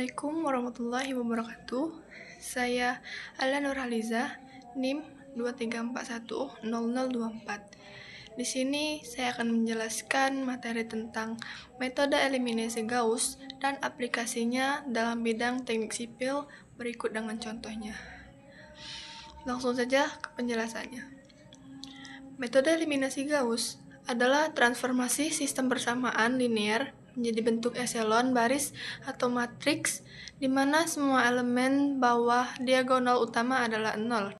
Assalamualaikum warahmatullahi wabarakatuh. Saya Ala Nurhaliza, NIM 23410024. Di sini saya akan menjelaskan materi tentang metode eliminasi Gauss dan aplikasinya dalam bidang teknik sipil berikut dengan contohnya. Langsung saja ke penjelasannya. Metode eliminasi Gauss adalah transformasi sistem persamaan linear menjadi bentuk eselon baris atau matriks di mana semua elemen bawah diagonal utama adalah 0.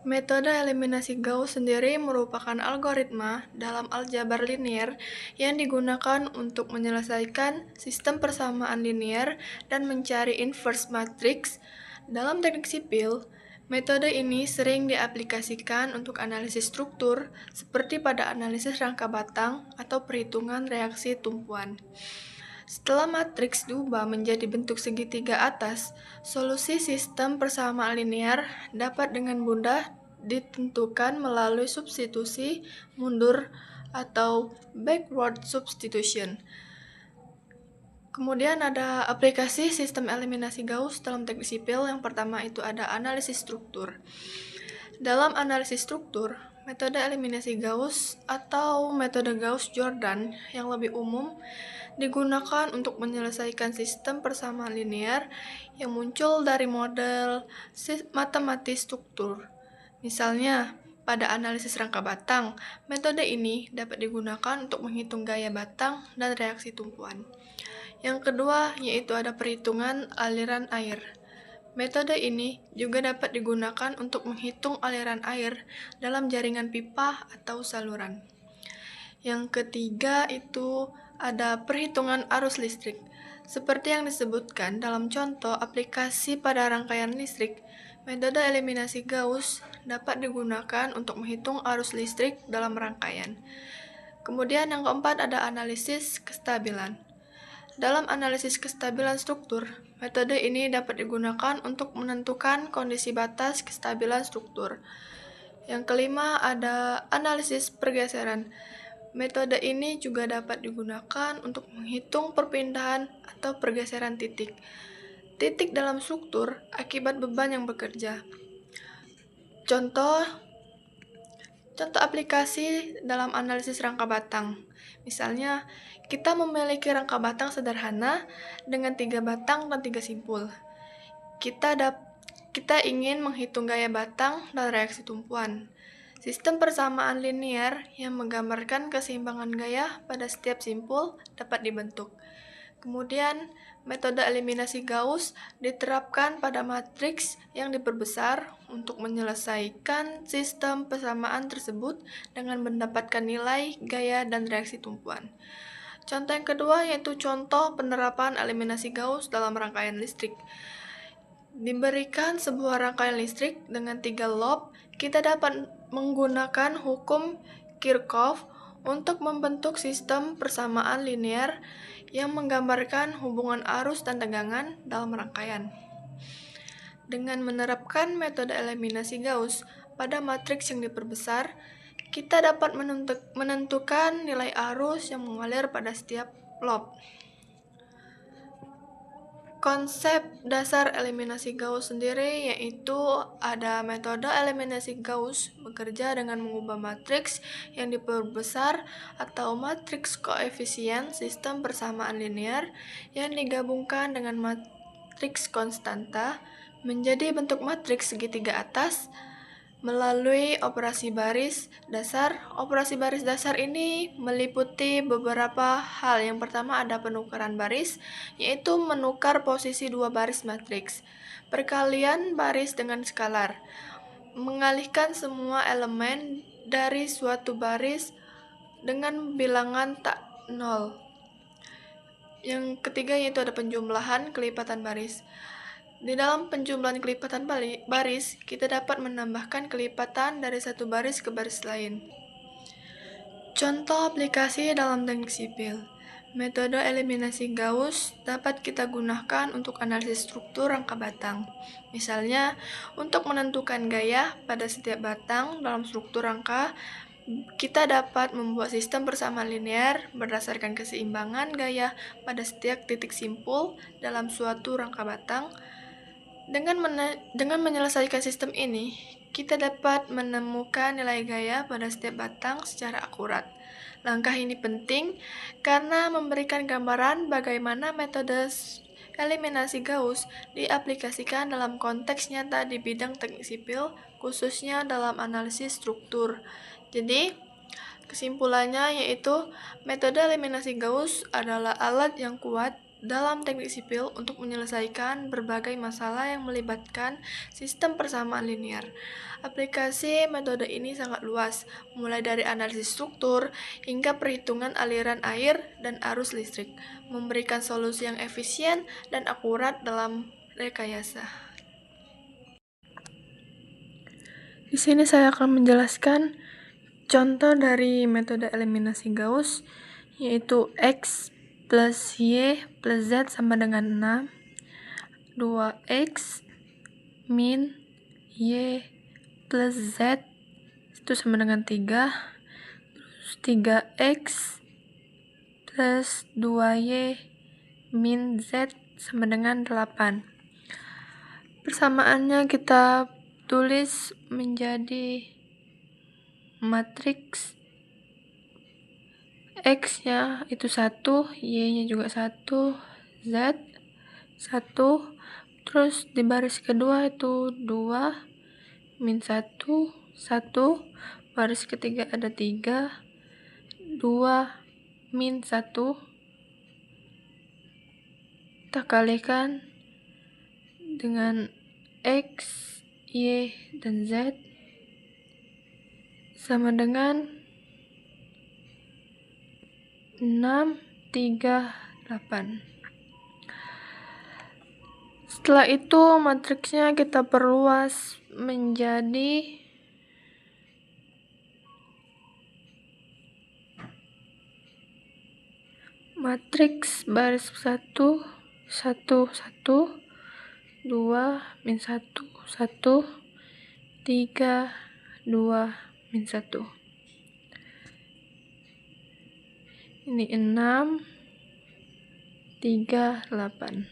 Metode eliminasi Gauss sendiri merupakan algoritma dalam aljabar linear yang digunakan untuk menyelesaikan sistem persamaan linear dan mencari inverse matriks. Dalam teknik sipil, metode ini sering diaplikasikan untuk analisis struktur, seperti pada analisis rangka batang atau perhitungan reaksi tumpuan. Setelah matriks diubah menjadi bentuk segitiga atas, solusi sistem persamaan linear dapat dengan mudah ditentukan melalui substitusi mundur atau backward substitution. Kemudian ada aplikasi sistem eliminasi Gauss dalam teknik sipil. Yang pertama itu ada analisis struktur. Dalam analisis struktur, metode eliminasi Gauss atau metode Gauss-Jordan yang lebih umum digunakan untuk menyelesaikan sistem persamaan linear yang muncul dari model matematis struktur. Misalnya, pada analisis rangka batang, metode ini dapat digunakan untuk menghitung gaya batang dan reaksi tumpuan. Yang kedua yaitu ada perhitungan aliran air. Metode ini juga dapat digunakan untuk menghitung aliran air dalam jaringan pipa atau saluran. Yang ketiga itu ada perhitungan arus listrik. Seperti yang disebutkan dalam contoh aplikasi pada rangkaian listrik, metode eliminasi Gauss dapat digunakan untuk menghitung arus listrik dalam rangkaian. Kemudian yang keempat ada analisis kestabilan. Dalam analisis kestabilan struktur, metode ini dapat digunakan untuk menentukan kondisi batas kestabilan struktur. Yang kelima ada analisis pergeseran. Metode ini juga dapat digunakan untuk menghitung perpindahan atau pergeseran titik dalam struktur akibat beban yang bekerja. Contoh aplikasi dalam analisis rangka batang. Misalnya, kita memiliki rangka batang sederhana dengan 3 batang dan 3 simpul. Kita ingin menghitung gaya batang dan reaksi tumpuan. Sistem persamaan linear yang menggambarkan keseimbangan gaya pada setiap simpul dapat dibentuk. Kemudian, metode eliminasi Gauss diterapkan pada matriks yang diperbesar untuk menyelesaikan sistem persamaan tersebut dengan mendapatkan nilai gaya dan reaksi tumpuan. Contoh yang kedua yaitu contoh penerapan eliminasi Gauss dalam rangkaian listrik. Diberikan sebuah rangkaian listrik dengan 3 loop, kita dapat menggunakan hukum Kirchhoff untuk membentuk sistem persamaan linear yang menggambarkan hubungan arus dan tegangan dalam rangkaian. Dengan menerapkan metode eliminasi Gauss pada matriks yang diperbesar, kita dapat menentukan nilai arus yang mengalir pada setiap loop. Konsep dasar eliminasi Gauss sendiri yaitu ada metode eliminasi Gauss bekerja dengan mengubah matriks yang diperbesar atau matriks koefisien sistem persamaan linear yang digabungkan dengan matriks konstanta menjadi bentuk matriks segitiga atas melalui operasi baris dasar. Operasi baris dasar ini meliputi beberapa hal. Yang pertama ada penukaran baris, yaitu menukar posisi 2 baris matriks. Perkalian baris dengan skalar, mengalihkan semua elemen dari suatu baris dengan bilangan tak 0. Yang ketiga yaitu ada penjumlahan kelipatan baris. Di dalam penjumlahan kelipatan baris, kita dapat menambahkan kelipatan dari satu baris ke baris lain. Contoh aplikasi dalam teknik sipil. Metode eliminasi Gauss dapat kita gunakan untuk analisis struktur rangka batang. Misalnya, untuk menentukan gaya pada setiap batang dalam struktur rangka, kita dapat membuat sistem persamaan linear berdasarkan keseimbangan gaya pada setiap titik simpul dalam suatu rangka batang. Dengan menyelesaikan sistem ini, kita dapat menemukan nilai gaya pada setiap batang secara akurat. Langkah ini penting karena memberikan gambaran bagaimana metode eliminasi Gauss diaplikasikan dalam konteks nyata di bidang teknik sipil, khususnya dalam analisis struktur. Jadi, kesimpulannya yaitu metode eliminasi Gauss adalah alat yang kuat dalam teknik sipil untuk menyelesaikan berbagai masalah yang melibatkan sistem persamaan linear. Aplikasi metode ini sangat luas, mulai dari analisis struktur hingga perhitungan aliran air dan arus listrik, memberikan solusi yang efisien dan akurat dalam rekayasa. Di sini saya akan menjelaskan contoh dari metode eliminasi Gauss, yaitu X plus Y plus Z sama dengan 6, 2X min Y plus Z itu sama dengan 3, terus 3X plus 2Y min Z sama dengan 8. Persamaannya kita tulis menjadi matriks X-nya itu 1, Y-nya juga 1, Z 1, terus di baris kedua itu 2, min 1, 1, baris ketiga ada 3, 2, min 1, kita kalikan dengan X, Y, dan Z sama dengan 6, 3, 8. Setelah itu matriksnya kita perluas menjadi matriks baris 1, 1, 1, 2, min 1, 1, 3, 2, min 1. Ini 6, 3, 8.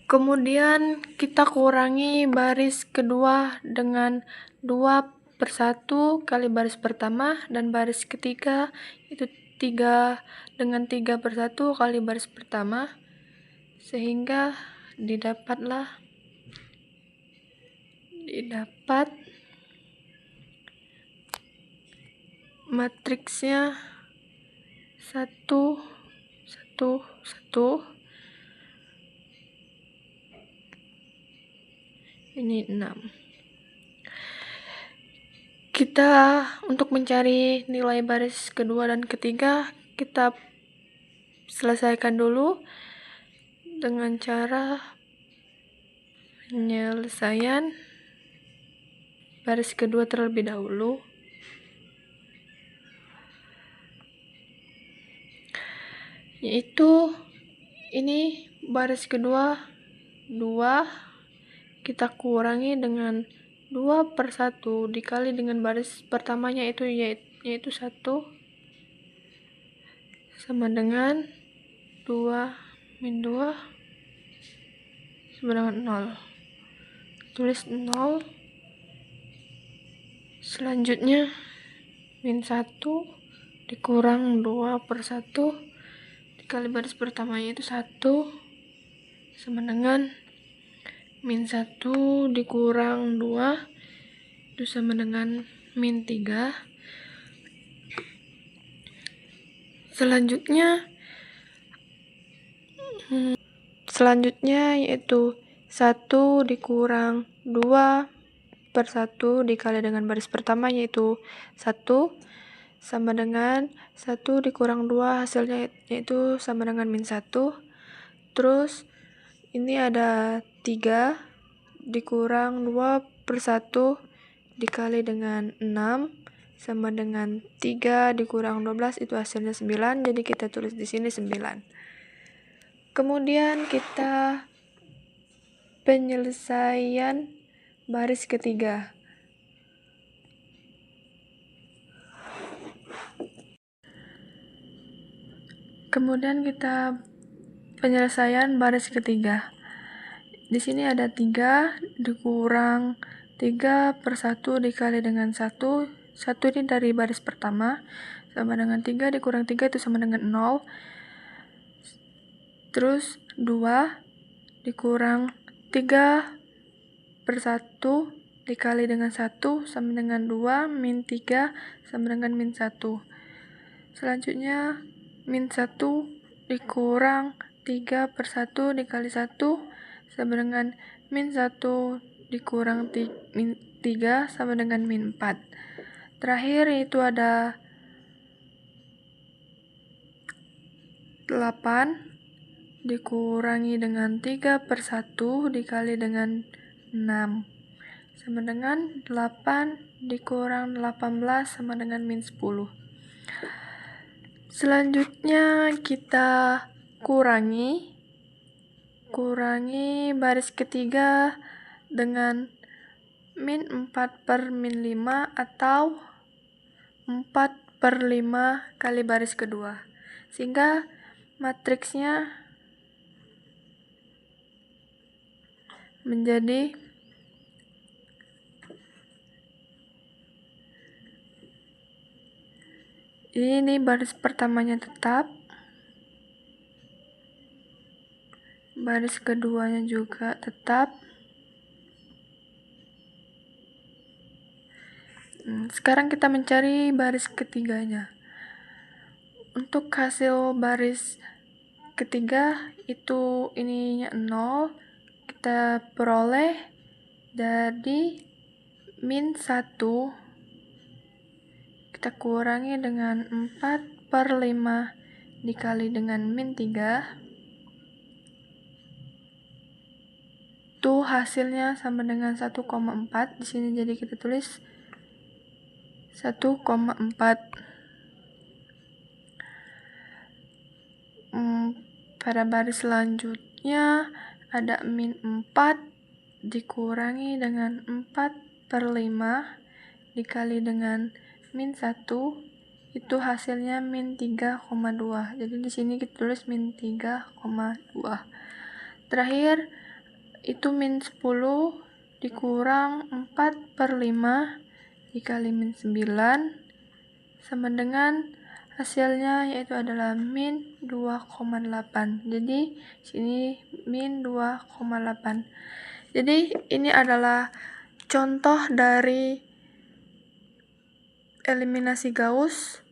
Kemudian kita kurangi baris kedua dengan 2/1 kali baris pertama, dan baris ketiga itu 3 dengan 3/1 kali baris pertama, sehingga didapat matriksnya 1, 1, 1, ini 6. Kita untuk mencari nilai baris kedua dan ketiga, kita selesaikan dulu dengan cara penyelesaian baris kedua terlebih dahulu. Yaitu ini baris kedua 2, kita kurangi dengan 2/1 dikali dengan baris pertamanya yaitu 1 sama dengan 2 min 2 sama dengan 0. Tulis 0. Selanjutnya min 1 dikurang 2/1 dikali baris pertamanya itu 1 sama dengan min 1 dikurang 2 itu sama dengan min 3. Selanjutnya yaitu 1 dikurang 2/1 dikali dengan baris pertama yaitu 1 sama dengan 1 dikurang 2 hasilnya yaitu sama dengan min 1. Terus ini ada 3 dikurang 2/1 dikali dengan 6 sama dengan 3 dikurang 12 itu hasilnya 9, jadi kita tulis di sini 9. Kemudian kita penyelesaian baris ketiga. Kemudian kita penyelesaian baris ketiga. Di sini ada 3 dikurang 3/1 dikali dengan 1. 1 ini dari baris pertama, sama dengan 3 dikurang 3 itu sama dengan 0. Terus 2 dikurang 3/1 dikali dengan 1 sama dengan 2, min 3 sama dengan min 1. Selanjutnya min 1 dikurang 3/1 dikali 1 sama dengan min 1 dikurang min 3 sama dengan min 4. Terakhir itu ada 8 dikurangi dengan 3/1 dikali dengan 6 sama dengan 8 dikurang 18 sama dengan min 10. Selanjutnya kita kurangi baris ketiga dengan min 4/min 5 atau 4/5 kali baris kedua, sehingga matriksnya menjadi ini baris pertamanya tetap, baris keduanya juga tetap. Sekarang kita mencari baris ketiganya. Untuk hasil baris ketiga itu ininya 0, kita peroleh dari min 1 kita kurangi dengan 4/5 dikali dengan min 3. Itu hasilnya sama dengan 1,4. Di sini jadi kita tulis 1,4. Pada baris selanjutnya ada min 4 dikurangi dengan 4/5 dikali dengan min 1, itu hasilnya min 3,2. Jadi di sini kita tulis min 3,2. Terakhir itu min 10 dikurang 4/5 dikali min 9 sama dengan hasilnya yaitu adalah min 2,8. Jadi sini min 2,8. Jadi ini adalah contoh dari eliminasi Gauss